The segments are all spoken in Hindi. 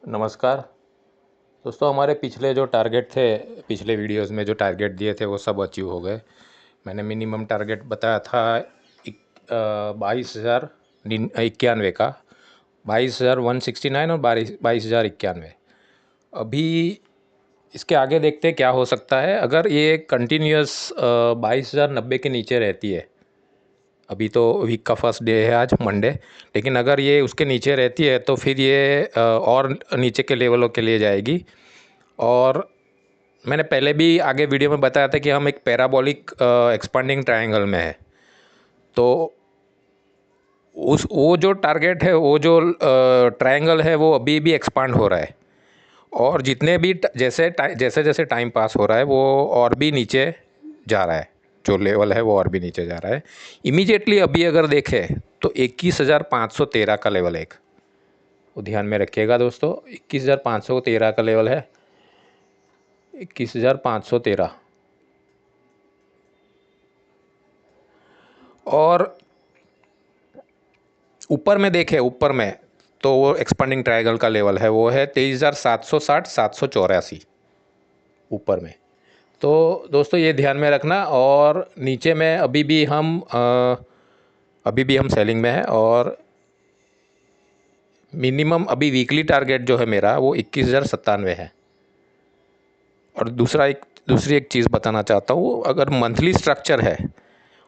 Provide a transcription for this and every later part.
नमस्कार दोस्तों। हमारे पिछले जो टारगेट थे, पिछले वीडियोस में जो टारगेट दिए थे वो सब अचीव हो गए। मैंने मिनिमम टारगेट बताया था 22,091 का, 22,169 और 22,091। अभी इसके आगे देखते हैं क्या हो सकता है। अगर ये कंटिन्यूस 22,090 के नीचे रहती है, अभी तो वीक का फर्स्ट डे है आज मंडे, लेकिन अगर ये उसके नीचे रहती है तो फिर ये और नीचे के लेवलों के लिए जाएगी। और मैंने पहले भी आगे वीडियो में बताया था कि हम एक पैराबोलिक एक्सपांडिंग ट्रायंगल में है। तो उस वो जो टारगेट है, वो जो ट्रायंगल है, वो अभी भी एक्सपांड हो रहा है। और जितने भी जैसे जैसे जैसे टाइम पास हो रहा है वो और भी नीचे जा रहा है। जो लेवल है वो और भी नीचे जा रहा है। इमीडिएटली अभी अगर देखें तो 21,513 का लेवल है एक, वो ध्यान में रखिएगा दोस्तों। 21,513 का लेवल है, 21,513। और ऊपर में देखें, ऊपर में तो वो एक्सपांडिंग ट्रायंगल का लेवल है, वो है 23,760, 784 ऊपर में। तो दोस्तों ये ध्यान में रखना। और नीचे में अभी भी हम सेलिंग में है। और मिनिमम अभी वीकली टारगेट जो है मेरा वो 21,097 है। और दूसरी एक चीज़ बताना चाहता हूँ, अगर मंथली स्ट्रक्चर है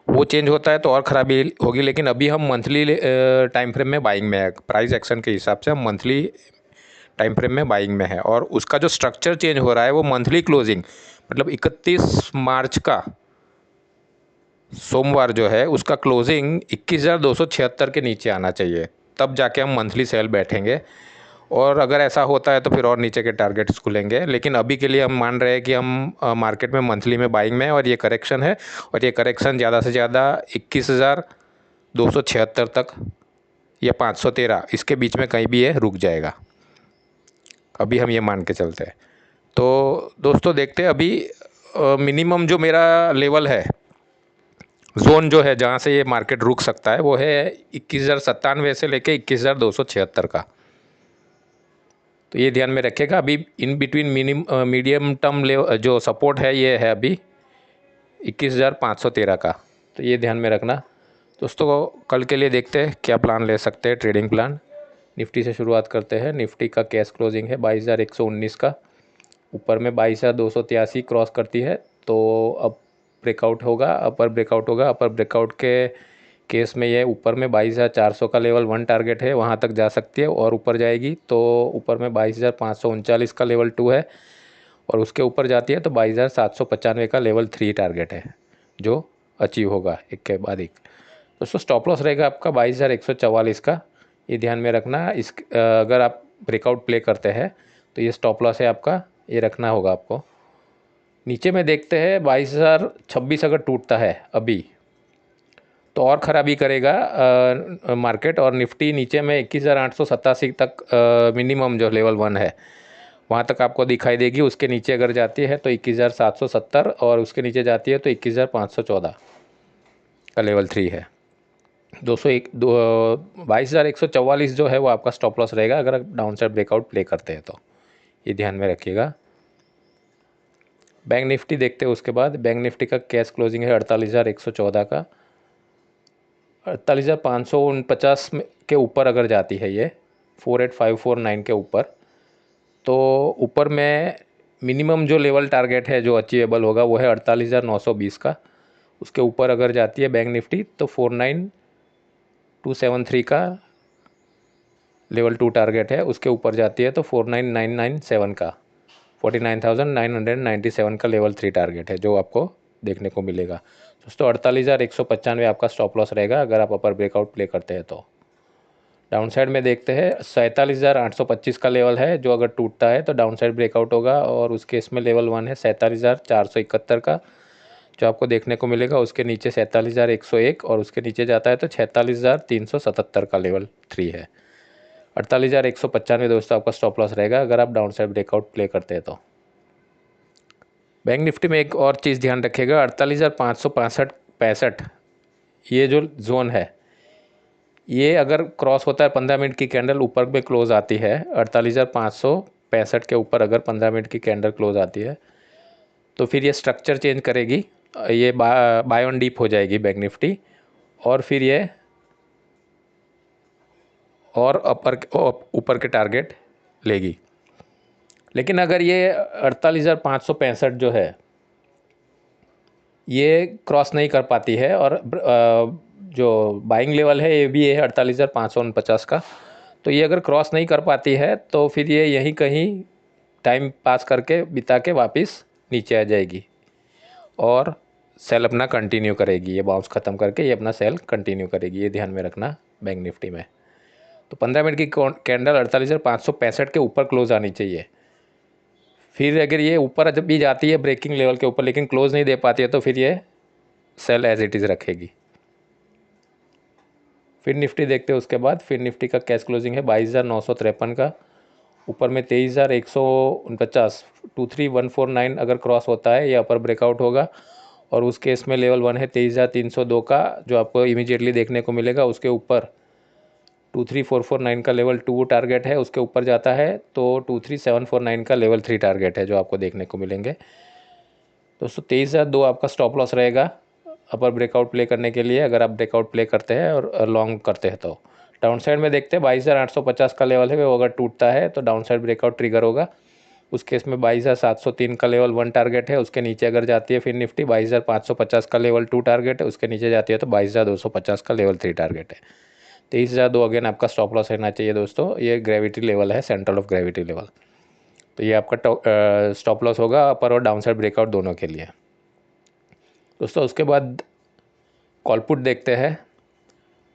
वो चेंज होता है तो और ख़राबी होगी, लेकिन अभी हम मंथली टाइम फ्रेम में बाइंग में है। प्राइस एक्शन के हिसाब से हम मंथली टाइम फ्रेम में बाइंग में है। और उसका जो स्ट्रक्चर चेंज हो रहा है वो मंथली क्लोजिंग, मतलब 31 मार्च का सोमवार जो है उसका क्लोजिंग 21,276 के नीचे आना चाहिए, तब जाके हम मंथली सेल बैठेंगे। और अगर ऐसा होता है तो फिर और नीचे के टारगेट्स खुलेंगे, लेकिन अभी के लिए हम मान रहे हैं कि हम मार्केट में मंथली में बाइंग में है और ये करेक्शन है। और ये करेक्शन ज़्यादा से ज़्यादा 21,276 तक या 513 इसके बीच में कहीं भी ये रुक जाएगा। अभी हम ये मान के चलते हैं। तो दोस्तों देखते हैं अभी मिनिमम जो मेरा लेवल है, जोन जो है जहाँ से ये मार्केट रुक सकता है, वो है 21,097 से लेके 21,276 का। तो ये ध्यान में रखिएगा। अभी in between medium term level जो सपोर्ट है ये है अभी 21,513 का। तो ये ध्यान में रखना दोस्तों। कल के लिए देखते हैं क्या प्लान ले सकते हैं, ट्रेडिंग प्लान। निफ्टी से शुरुआत करते हैं। निफ्टी का कैश क्लोजिंग है 22,119 का। ऊपर में 22,283 क्रॉस करती है तो अब ब्रेकआउट होगा, अपर ब्रेकआउट होगा। अपर ब्रेकआउट के केस में ये ऊपर में 22,400 का लेवल 1 टारगेट है, वहाँ तक जा सकती है और ऊपर जाएगी तो ऊपर में 22,539 का लेवल 2 है। और उसके ऊपर जाती है तो 22,795 का लेवल 3 टारगेट है, जो अचीव होगा एक के बाद एक। दोस्तों स्टॉप लॉस रहेगा आपका 22,144 का, ये ध्यान में रखना। अगर आप ब्रेकआउट प्ले करते हैं तो ये स्टॉप लॉस है आपका, ये रखना होगा आपको। नीचे में देखते हैं 22,026 अगर टूटता है अभी तो और ख़राबी करेगा मार्केट। और निफ्टी नीचे में 21,887 तक मिनिमम जो लेवल 1 है वहाँ तक आपको दिखाई देगी। उसके नीचे अगर जाती है तो 21,770 और उसके नीचे जाती है तो 21,514 का लेवल 3 है। 22,144 जो है वो आपका स्टॉप लॉस रहेगा अगर आप डाउन साइड ब्रेकआउट प्ले करते हैं तो, ये ध्यान में रखिएगा। बैंक निफ्टी देखते हैं उसके बाद। बैंक निफ्टी का कैश क्लोजिंग है 48,114 का। 48,549 के ऊपर अगर जाती है ये 48,549 के ऊपर, तो ऊपर में मिनिमम जो लेवल टारगेट है जो अचीवेबल होगा वो है 48,920 का। उसके ऊपर अगर जाती है बैंक निफ्टी तो 49,273 का लेवल 2 टारगेट है। उसके ऊपर जाती है तो 49,997 का, 49,997 का लेवल 3 टारगेट है, जो आपको देखने को मिलेगा। दोस्तों 48,195 आपका स्टॉप लॉस रहेगा अगर आप अपर ब्रेकआउट प्ले करते हैं तो। डाउन साइड में देखते हैं 47,825 का लेवल है, जो अगर टूटता है तो डाउन साइड ब्रेकआउट होगा। और उस केस में लेवल 1 है 47,471 का, जो आपको देखने को मिलेगा। उसके नीचे 47,101 और उसके नीचे जाता है तो 46,377 का लेवल 3 है। 48,195 दोस्तों आपका स्टॉप लॉस रहेगा अगर आप डाउन साइड ब्रेकआउट प्ले करते हैं तो। बैंक निफ्टी में एक और चीज़ ध्यान रखिएगा, 48,565 65 ये जो जोन है ये अगर क्रॉस होता है 15 मिनट की कैंडल ऊपर में क्लोज आती है 48,565 के ऊपर, अगर 15 मिनट की कैंडल क्लोज आती है तो फिर ये स्ट्रक्चर चेंज करेगी, ये बाय ऑन डीप हो जाएगी बैंक निफ्टी, और फिर ये और ऊपर के टारगेट लेगी। लेकिन अगर ये 48,565 जो है ये क्रॉस नहीं कर पाती है, और जो बाइंग लेवल है ये भी है 48,549 का, तो ये अगर क्रॉस नहीं कर पाती है तो फिर ये यहीं कहीं टाइम पास करके बिता के वापस नीचे आ जाएगी और सेल अपना कंटिन्यू करेगी। ये बाउंस ख़त्म करके ये अपना सेल कंटिन्यू करेगी, ये ध्यान में रखना बैंक निफ्टी में। तो 15 मिनट की कैंडल 48,565 के ऊपर क्लोज आनी चाहिए। फिर अगर ये ऊपर जब भी जाती है ब्रेकिंग लेवल के ऊपर लेकिन क्लोज नहीं दे पाती है तो फिर ये सेल एज इट इज़ रखेगी। फिर निफ्टी देखते हैं उसके बाद। फिर निफ्टी का कैश क्लोजिंग है 22,953 का, ऊपर में 23,149, 23,149 अगर क्रॉस होता है ये अपर ब्रेकआउट होगा, और उस केस में लेवल 1 है 23,302 का जो आपको इमीडिएटली देखने को मिलेगा। उसके ऊपर 23,449 का लेवल 2 टारगेट है, उसके ऊपर जाता है तो 23,749 का लेवल 3 टारगेट है जो आपको देखने को मिलेंगे। दोस्तों 23,002 आपका स्टॉप लॉस रहेगा अपर ब्रेकआउट प्ले करने के लिए, अगर आप ब्रेकआउट प्ले करते हैं और लॉन्ग करते हैं। तो डाउन साइड में देखते हैं 22,850 का लेवल है, वो अगर टूटता है तो डाउन साइड ब्रेकआउट ट्रिगर होगा। उस केस में 22,703 का लेवल 1 टारगेट है, उसके नीचे अगर जाती है फिर निफ्टी 22,550 का लेवल 2 टारगेट है, उसके नीचे जाती है तो 22,250 का लेवल 3 टारगेट है। 23,002 अगेन आपका स्टॉप लॉस रहना चाहिए दोस्तों। ये ग्रेविटी लेवल है, सेंट्रल ऑफ ग्रेविटी लेवल। तो ये आपका स्टॉप लॉस होगा अपर और डाउन साइड ब्रेकआउट दोनों के लिए दोस्तों। उसके बाद कॉल पुट देखते हैं।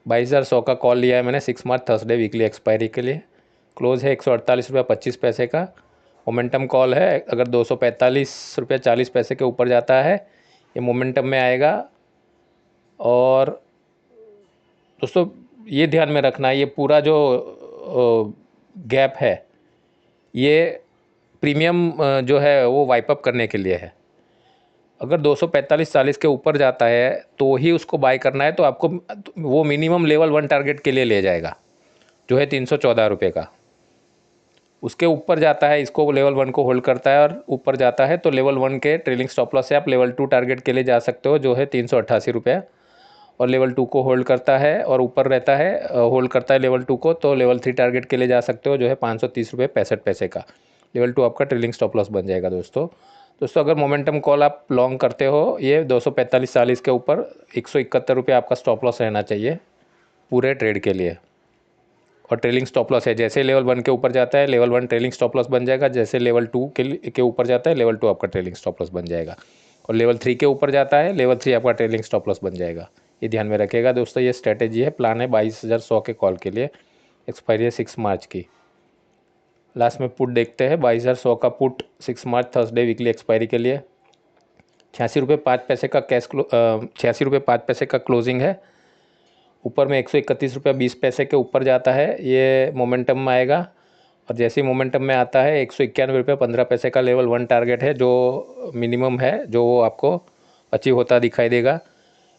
22,100 का कॉल लिया है मैंने 6 मार्च थर्सडे वीकली एक्सपायरी के लिए। क्लोज है 148.25 का। मोमेंटम कॉल है, अगर 245.40 के ऊपर जाता है ये मोमेंटम में आएगा। और दोस्तों ये ध्यान में रखना, ये पूरा जो गैप है ये प्रीमियम जो है वो वाइप अप करने के लिए है। अगर 245.40 के ऊपर जाता है तो ही उसको बाय करना है, तो आपको वो मिनिमम लेवल 1 टारगेट के लिए ले जाएगा जो है 314 रुपये का। उसके ऊपर जाता है, इसको लेवल 1 को होल्ड करता है और ऊपर जाता है तो लेवल 1 के ट्रेलिंग स्टॉप लॉस से आप लेवल 2 टारगेट के लिए जा सकते हो जो है 388 रुपये, और लेवल 2 को होल्ड करता है और ऊपर रहता है होल्ड करता है लेवल 2 को, तो लेवल 3 टारगेट के लिए जा सकते हो जो है 530 रुपये 65 का। लेवल 2 आपका ट्रेलिंग स्टॉप लॉस बन जाएगा दोस्तों। अगर मोमेंटम कॉल आप लॉन्ग करते हो ये 245.40 के ऊपर 171 रुपये आपका स्टॉप लॉस रहना चाहिए पूरे ट्रेड के लिए। और ट्रेलिंग स्टॉप लॉस है, जैसे लेवल 1 के ऊपर जाता है लेवल 1 ट्रेलिंग स्टॉप लॉस बन जाएगा, जैसे लेवल 2 के ऊपर जाता है लेवल 2 आपका ट्रेलिंग स्टॉप लॉस बन जाएगा, और लेवल 3 के ऊपर जाता है लेवल 3 आपका ट्रेलिंग स्टॉप लॉस बन जाएगा। ये ध्यान में रखिएगा दोस्तों। ये स्ट्रेटेजी है, प्लान है 22,100 के कॉल के लिए। एक्सपायरी है 6 मार्च की। लास्ट में पुट देखते हैं 22,100 का पुट 6 मार्च थर्सडे वीकली एक्सपायरी के लिए। 86.05 का कैश 86.05 का क्लोजिंग है। ऊपर में 131.20 के ऊपर जाता है ये मोमेंटम में आएगा, और जैसे ही मोमेंटम में आता है 191.15 का लेवल 1 टारगेट है जो मिनिमम है, जो वो आपको अचीव होता दिखाई देगा।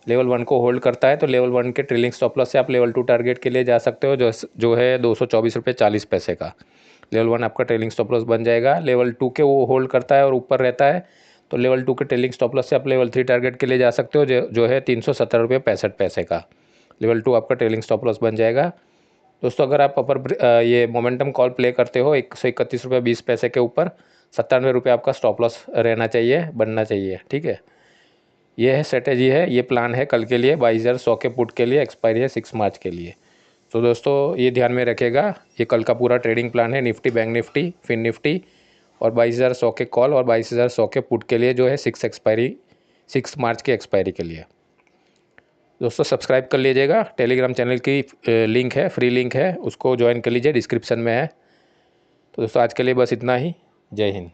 लेवल 1 को होल्ड करता है तो लेवल 1 के ट्रेलिंग स्टॉप लॉस से आप लेवल 2 टारगेट के लिए जा सकते हो जो है 224.40 का। लेवल 1 आपका ट्रेलिंग स्टॉप लॉस बन जाएगा। लेवल 2 के वो होल्ड करता है और ऊपर रहता है तो लेवल 2 के ट्रेलिंग स्टॉप लॉस से आप लेवल 3 टारगेट के लिए जा सकते हो जो है 317.65 का। लेवल 2 आपका ट्रेलिंग स्टॉप लॉस बन जाएगा दोस्तों। अगर आप ये मोमेंटम कॉल प्ले करते हो 131.20 के ऊपर 97 रुपये आपका स्टॉप लॉस रहना चाहिए, बनना चाहिए, ठीक है। ये है स्ट्रेटेजी है, ये प्लान है कल के लिए 22,100 के पुट के लिए। एक्सपायरी है 6 मार्च के लिए। तो दोस्तों ये ध्यान में रखेगा, ये कल का पूरा ट्रेडिंग प्लान है Nifty, Bank Nifty, Fin Nifty और 22,100 के कॉल और 22,100 के पुट के लिए जो है 6 मार्च की एक्सपायरी के लिए। दोस्तों सब्सक्राइब कर लीजिएगा। टेलीग्राम चैनल की लिंक है, फ्री लिंक है, उसको ज्वाइन कर लीजिए, डिस्क्रिप्शन में है। तो दोस्तों आज के लिए बस इतना ही। जय हिंद।